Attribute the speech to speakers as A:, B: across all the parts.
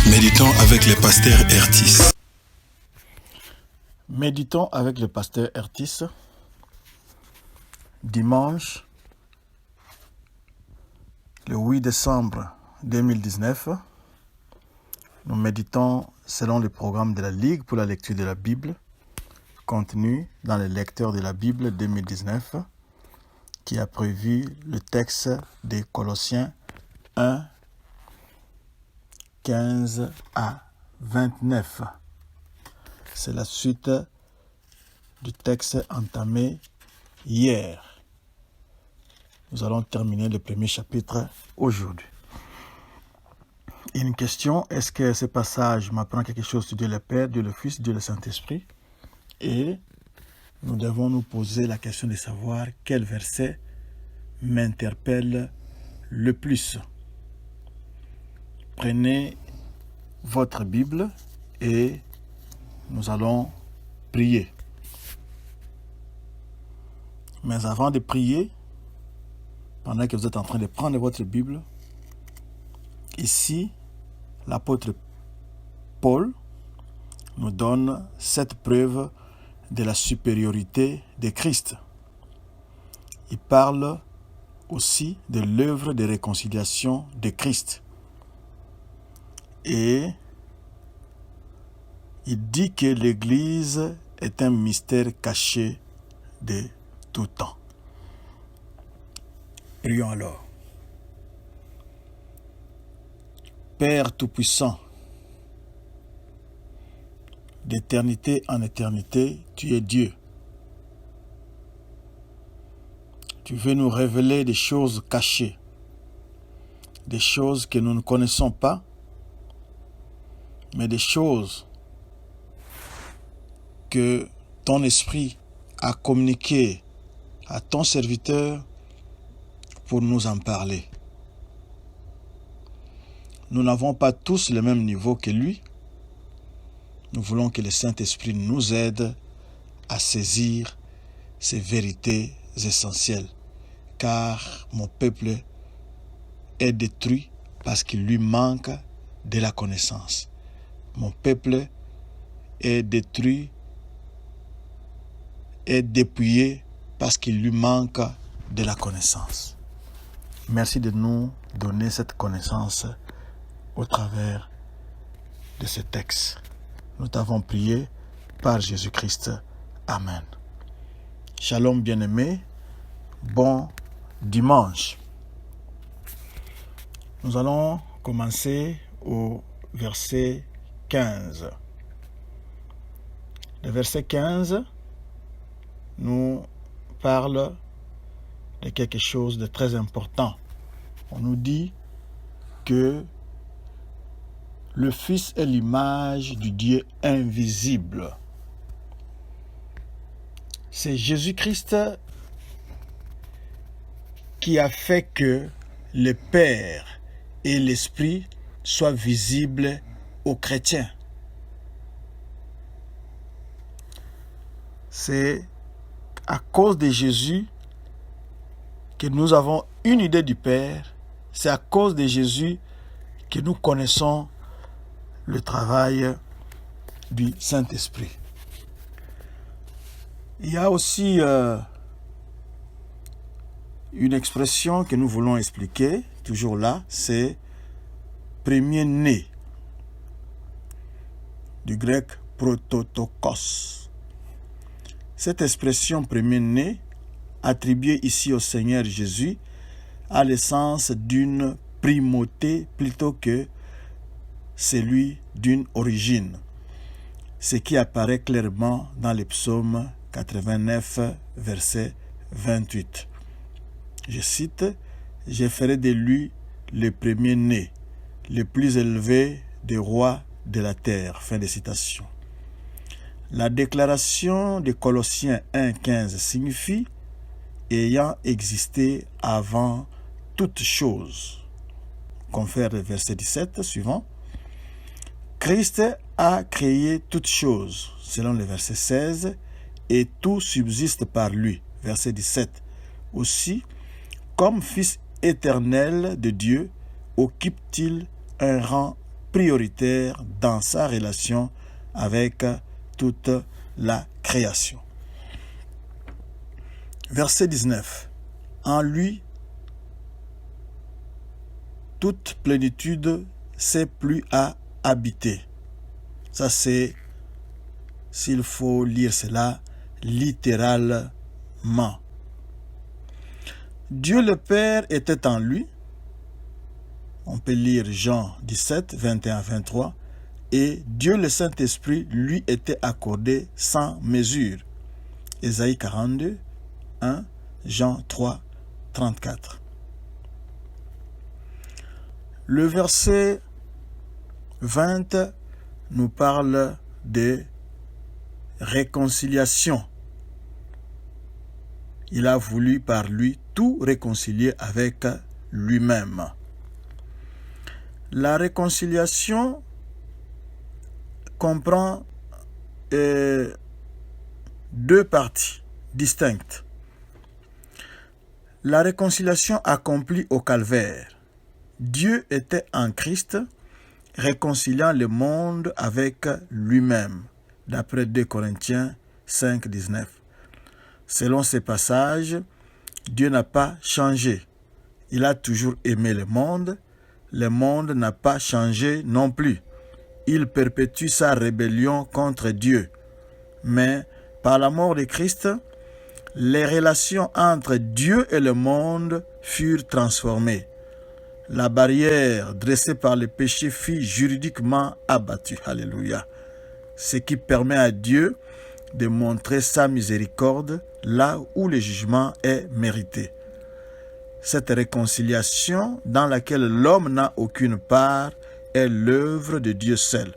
A: Méditons avec le pasteur Ertis.
B: Méditons avec le pasteur Ertis. Dimanche, le 8 décembre 2019, nous méditons selon le programme de la Ligue pour la lecture de la Bible, contenu dans le lecteur de la Bible 2019, qui a prévu le texte des Colossiens 1, 15 à 29. C'est la suite du texte entamé hier. Nous allons terminer le premier chapitre aujourd'hui. Une question, est-ce que ce passage m'apprend quelque chose sur Dieu le Père, Dieu le Fils, Dieu le Saint-Esprit? Et nous devons nous poser la question de savoir quel verset m'interpelle le plus. Prenez votre Bible et nous allons prier. Mais avant de prier, pendant que vous êtes en train de prendre votre Bible, ici, l'apôtre Paul nous donne cette preuve de la supériorité de Christ. Il parle aussi de l'œuvre de réconciliation de Christ. Et il dit que l'Église est un mystère caché de tout temps. Prions alors. Père Tout-Puissant, d'éternité en éternité, tu es Dieu. Tu veux nous révéler des choses cachées, des choses que nous ne connaissons pas, mais des choses que ton esprit a communiquées à ton serviteur pour nous en parler. Nous n'avons pas tous le même niveau que lui. Nous voulons que le Saint-Esprit nous aide à saisir ces vérités essentielles, car mon peuple est détruit parce qu'il lui manque de la connaissance. Mon peuple est détruit et dépouillé parce qu'il lui manque de la connaissance. Merci de nous donner cette connaissance au travers de ce texte. Nous t'avons prié par Jésus-Christ. Amen. Shalom bien-aimés. Bon dimanche. Nous allons commencer au verset 15. Le verset 15 nous parle de quelque chose de très important. On nous dit que le Fils est l'image du Dieu invisible. C'est Jésus-Christ qui a fait que le Père et l'Esprit soient visibles aux chrétiens. C'est à cause de Jésus que nous avons une idée du Père. C'est à cause de Jésus que nous connaissons le travail du Saint-Esprit. Il y a aussi une expression que nous voulons expliquer, toujours là, c'est premier-né, du grec prototokos. Cette expression premier-né, attribuée ici au Seigneur Jésus, a le sens d'une primauté plutôt que celui d'une origine, ce qui apparaît clairement dans le psaume 89, verset 28. Je cite, « Je ferai de lui le premier-né, le plus élevé des rois de la terre. » Fin de citation. La déclaration de Colossiens 1,15 signifie « ayant existé avant toutes choses ». Confère le verset 17 suivant. Christ a créé toutes choses, selon le verset 16, et tout subsiste par lui. Verset 17. Aussi, comme Fils éternel de Dieu, occupe-t-il un rang prioritaire dans sa relation avec toute la création. Verset 19. En lui, toute plénitude s'est plus à habiter. Ça c'est, s'il faut lire cela littéralement. Dieu le Père était en lui. On peut lire Jean 17, 21-23. Et Dieu le Saint-Esprit lui était accordé sans mesure. Ésaïe 42, 1, Jean 3, 34. Le verset 20 nous parle de réconciliation. Il a voulu par lui tout réconcilier avec lui-même. La réconciliation comprend deux parties distinctes. La réconciliation accomplie au calvaire. Dieu était en Christ, réconciliant le monde avec lui-même, d'après 2 Corinthiens 5, 19. Selon ces passages, Dieu n'a pas changé. Il a toujours aimé le monde n'a pas changé non plus. Il perpétue sa rébellion contre Dieu. Mais par la mort de Christ, les relations entre Dieu et le monde furent transformées. La barrière dressée par le péché fut juridiquement abattue. Alléluia. Ce qui permet à Dieu de montrer sa miséricorde là où le jugement est mérité. Cette réconciliation dans laquelle l'homme n'a aucune part est l'œuvre de Dieu seul.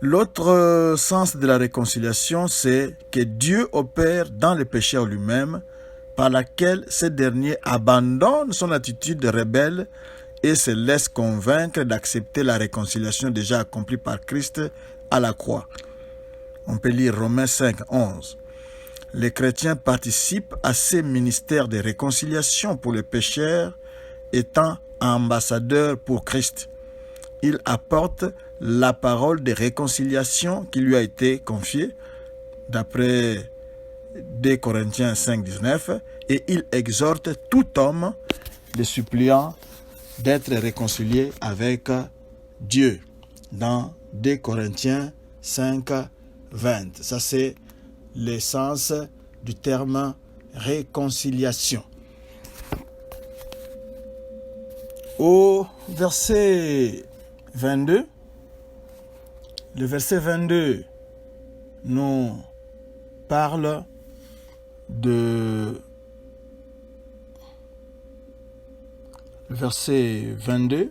B: L'autre sens de la réconciliation, c'est que Dieu opère dans le pécheur lui-même, par laquelle ce dernier abandonne son attitude rebelle et se laisse convaincre d'accepter la réconciliation déjà accomplie par Christ à la croix. On peut lire Romains 5, 11. Les chrétiens participent à ces ministères de réconciliation pour les pécheurs, étant ambassadeurs pour Christ. Ils apportent la parole de réconciliation qui lui a été confiée, d'après 2 Corinthiens 5, 19, et ils exhortent tout homme, les suppliant d'être réconcilié avec Dieu, dans 2 Corinthiens 5, 20. Ça, c'est l'essence du terme réconciliation. Au verset 22, le verset 22 nous parle de... Le verset 22,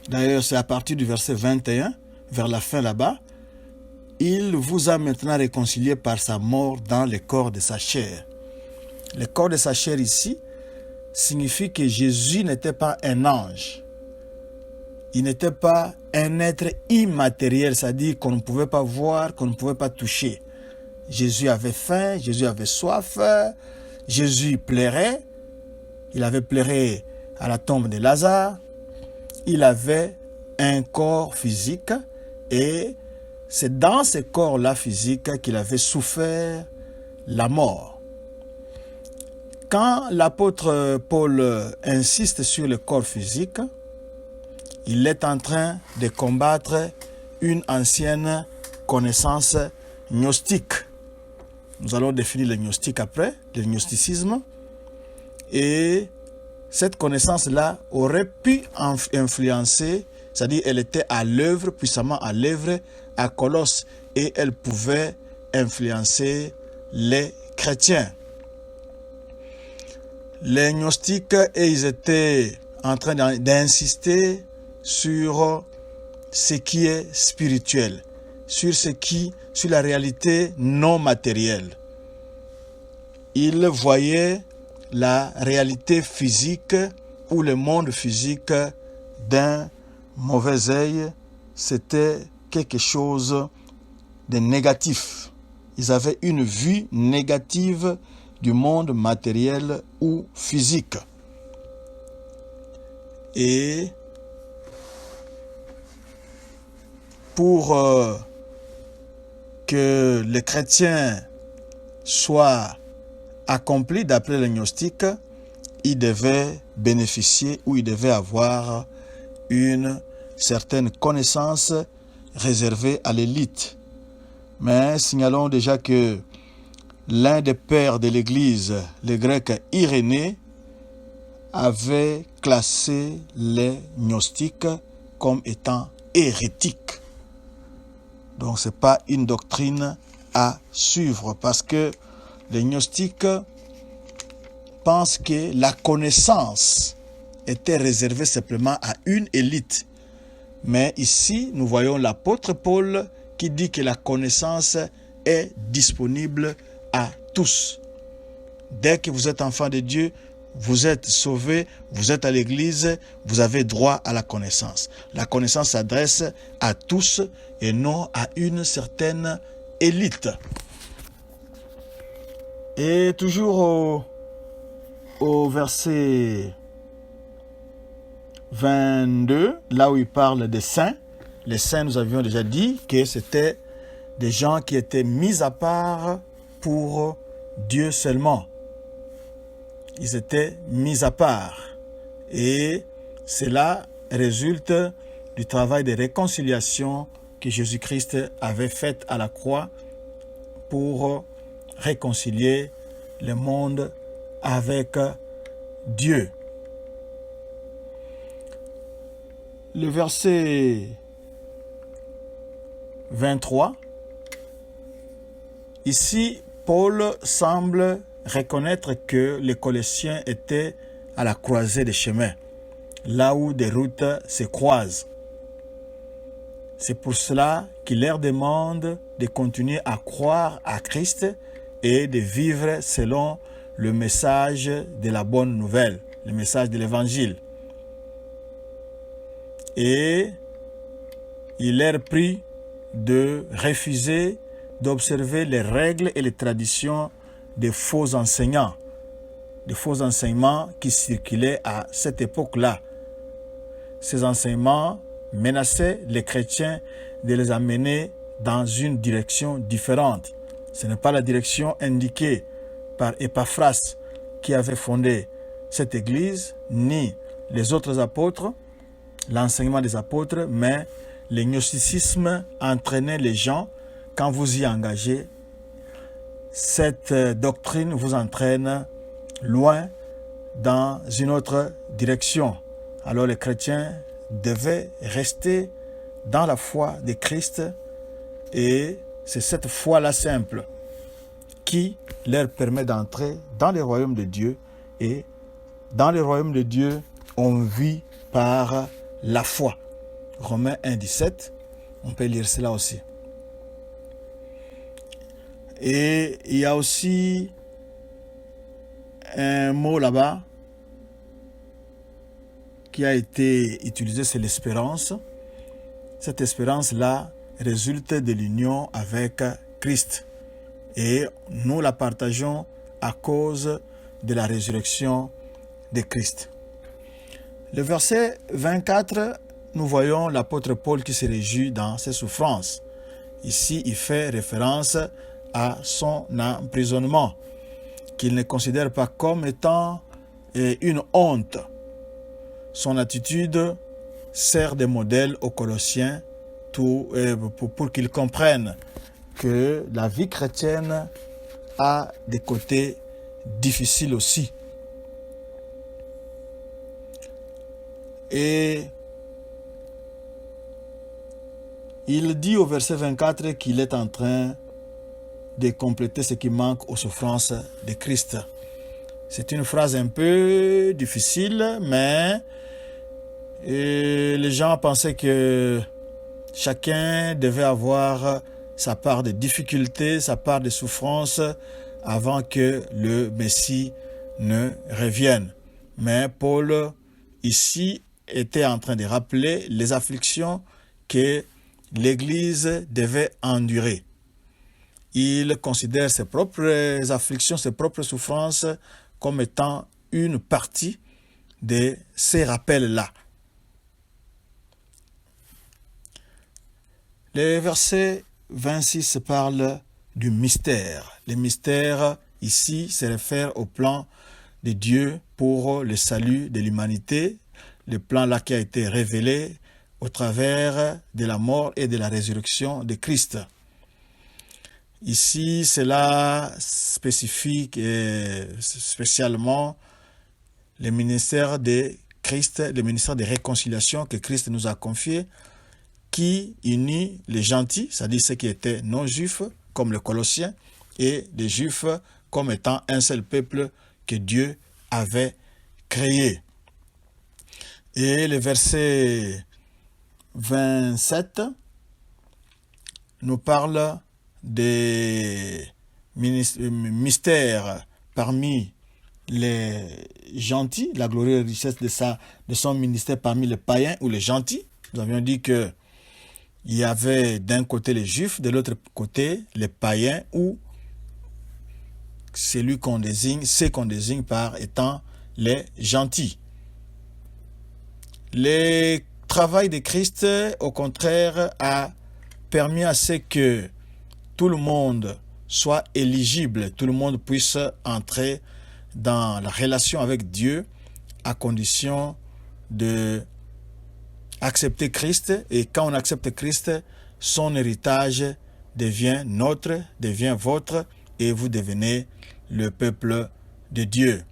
B: d'ailleurs c'est à partir du verset 21, vers la fin là-bas, il vous a maintenant réconcilié par sa mort dans le corps de sa chair. Le corps de sa chair ici signifie que Jésus n'était pas un ange. Il n'était pas un être immatériel, c'est-à-dire qu'on ne pouvait pas voir, qu'on ne pouvait pas toucher. Jésus avait faim, Jésus avait soif, Jésus pleurait. Il avait pleuré à la tombe de Lazare. Il avait un corps physique et c'est dans ce corps-là physique qu'il avait souffert la mort. Quand l'apôtre Paul insiste sur le corps physique, il est en train de combattre une ancienne connaissance gnostique. Nous allons définir le gnostique après, le gnosticisme. Et cette connaissance-là aurait pu influencer, c'est-à-dire elle était à l'œuvre, puissamment à l'œuvre à Colosse, et elle pouvait influencer les chrétiens. Les gnostiques, ils étaient en train d'insister sur ce qui est spirituel, sur la réalité non matérielle. Ils voyaient la réalité physique ou le monde physique d'un mauvais œil. C'était quelque chose de négatif. Ils avaient une vue négative du monde matériel ou physique. Et pour que les chrétiens soient accomplis d'après le gnostic, ils devaient bénéficier ou ils devaient avoir une certaine connaissance réservée à l'élite. Mais signalons déjà que l'un des pères de l'Église, le grec Irénée, avait classé les gnostiques comme étant hérétiques. Donc ce n'est pas une doctrine à suivre parce que les gnostiques pensent que la connaissance était réservée simplement à une élite. Mais ici, nous voyons l'apôtre Paul qui dit que la connaissance est disponible à tous. Dès que vous êtes enfant de Dieu, vous êtes sauvé, vous êtes à l'église, vous avez droit à la connaissance. La connaissance s'adresse à tous et non à une certaine élite. Et toujours au verset 22, là où il parle des saints, les saints, nous avions déjà dit que c'était des gens qui étaient mis à part pour Dieu seulement. Ils étaient mis à part. Et cela résulte du travail de réconciliation que Jésus-Christ avait fait à la croix pour réconcilier le monde avec Dieu. Le verset 23, ici, Paul semble reconnaître que les Colossiens étaient à la croisée des chemins, là où des routes se croisent. C'est pour cela qu'il leur demande de continuer à croire à Christ et de vivre selon le message de la bonne nouvelle, le message de l'Évangile. Et il leur prie de refuser d'observer les règles et les traditions des faux enseignants, des faux enseignements qui circulaient à cette époque-là. Ces enseignements menaçaient les chrétiens de les amener dans une direction différente. Ce n'est pas la direction indiquée par Épaphras qui avait fondé cette église, ni les autres apôtres, l'enseignement des apôtres, mais le gnosticisme entraînait les gens. Quand vous y engagez, cette doctrine vous entraîne loin dans une autre direction. Alors les chrétiens devaient rester dans la foi de Christ et c'est cette foi-là simple qui leur permet d'entrer dans le royaume de Dieu. Et dans le royaume de Dieu, on vit par la foi. Romains 1, 17, on peut lire cela aussi. Et il y a aussi un mot là-bas qui a été utilisé, c'est l'espérance. Cette espérance-là résulte de l'union avec Christ. Et nous la partageons à cause de la résurrection de Christ. Le verset 24, nous voyons l'apôtre Paul qui se réjouit dans ses souffrances. Ici, il fait référence à son emprisonnement, qu'il ne considère pas comme étant une honte. Son attitude sert de modèle aux Colossiens pour qu'ils comprennent que la vie chrétienne a des côtés difficiles aussi. Et il dit au verset 24 qu'il est en train de compléter ce qui manque aux souffrances de Christ. C'est une phrase un peu difficile, mais les gens pensaient que chacun devait avoir sa part de difficultés, sa part de souffrance avant que le Messie ne revienne. Mais Paul, ici, était en train de rappeler les afflictions que l'Église devait endurer. Il considère ses propres afflictions, ses propres souffrances comme étant une partie de ces rappels-là. Le verset 26 parle du mystère. Le mystère, ici, se réfère au plan de Dieu pour le salut de l'humanité. Le plan là qui a été révélé au travers de la mort et de la résurrection de Christ. Ici, cela spécifique et spécialement le ministère de Christ, le ministère de réconciliation que Christ nous a confié, qui unit les gentils, c'est-à-dire ceux qui étaient non-juifs, comme les Colossiens, et les Juifs comme étant un seul peuple que Dieu avait créé. Et le verset 27 nous parle des mystères parmi les gentils, la glorieuse richesse de son ministère parmi les païens ou les gentils. Nous avions dit que il y avait d'un côté les juifs, de l'autre côté les païens ou ceux qu'on désigne par étant les gentils. Le travail de Christ, au contraire, a permis à ce que tout le monde soit éligible, tout le monde puisse entrer dans la relation avec Dieu à condition de accepter Christ. Et quand on accepte Christ, son héritage devient notre, devient votre, et vous devenez le peuple de Dieu.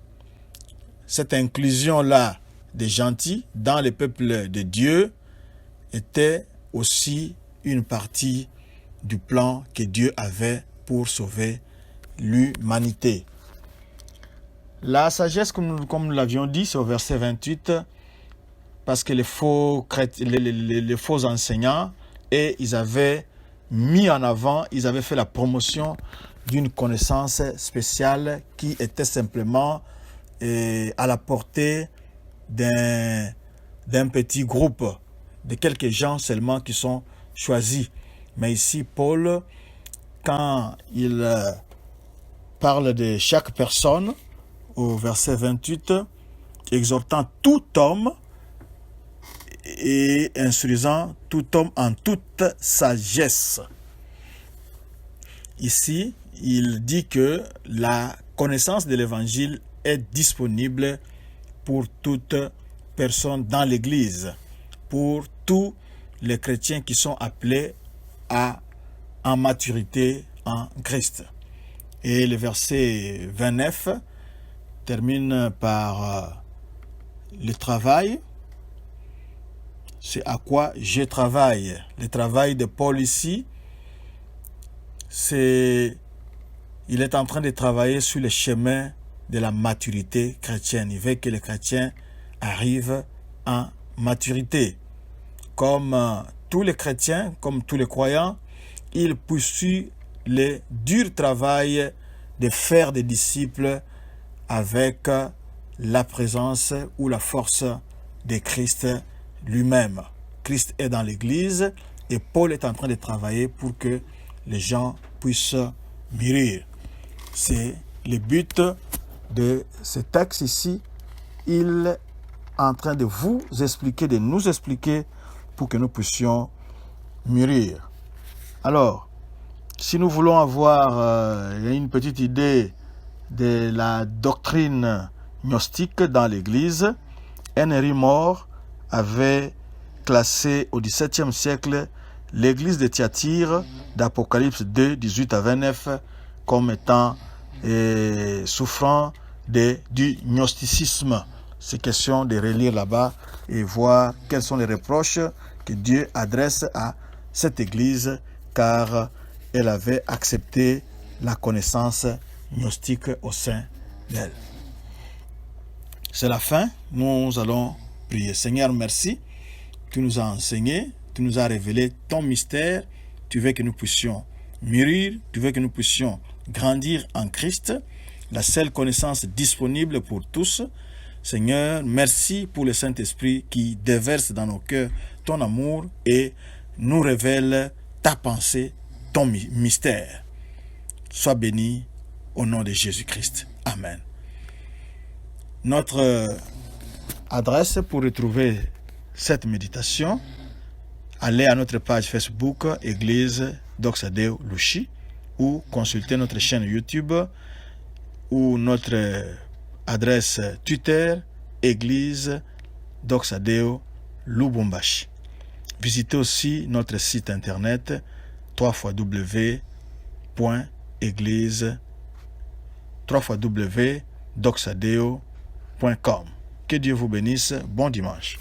B: Cette inclusion-là des gentils dans le peuple de Dieu était aussi une partie du plan que Dieu avait pour sauver l'humanité. La sagesse, comme nous l'avions dit, c'est au verset 28, parce que les faux enseignants, et ils avaient mis en avant, ils avaient fait la promotion d'une connaissance spéciale qui était simplement à la portée d'un petit groupe, de quelques gens seulement qui sont choisis. Mais ici, Paul, quand il parle de chaque personne, au verset 28, exhortant tout homme et instruisant tout homme en toute sagesse. Ici, il dit que la connaissance de l'évangile est disponible pour toute personne dans l'Église, pour tous les chrétiens qui sont appelés en maturité en Christ. Et le verset 29 termine par le travail. C'est à quoi je travaille. Le travail de Paul ici, il est en train de travailler sur le chemin de la maturité chrétienne. Il veut que les chrétiens arrivent en maturité. Comme tous les chrétiens, comme tous les croyants, il poursuit le dur travail de faire des disciples avec la présence ou la force de Christ lui-même. Christ est dans l'Église et Paul est en train de travailler pour que les gens puissent mûrir. C'est le but de ce texte ici. Il est en train de vous expliquer, de nous expliquer pour que nous puissions mûrir. Alors, si nous voulons avoir une petite idée de la doctrine gnostique dans l'Église, Henry More avait classé au XVIIe siècle l'Église de Thyatire d'Apocalypse 2, 18 à 29 comme étant souffrant du gnosticisme. C'est question de relire là-bas et voir quels sont les reproches que Dieu adresse à cette Église, car elle avait accepté la connaissance gnostique au sein d'elle. C'est la fin, nous allons prier. Seigneur, merci, tu nous as enseigné, tu nous as révélé ton mystère, tu veux que nous puissions mûrir, tu veux que nous puissions grandir en Christ, la seule connaissance disponible pour tous. Seigneur, merci pour le Saint-Esprit qui déverse dans nos cœurs ton amour et nous révèle ta pensée, ton mystère. Sois béni au nom de Jésus-Christ. Amen. Notre adresse pour retrouver cette méditation, allez à notre page Facebook Église Doxadeo Lushi ou consultez notre chaîne YouTube ou notre adresse Twitter Église Doxadeo Lubumbashi. Visitez aussi notre site internet www.doxadeo.com. Que Dieu vous bénisse. Bon dimanche.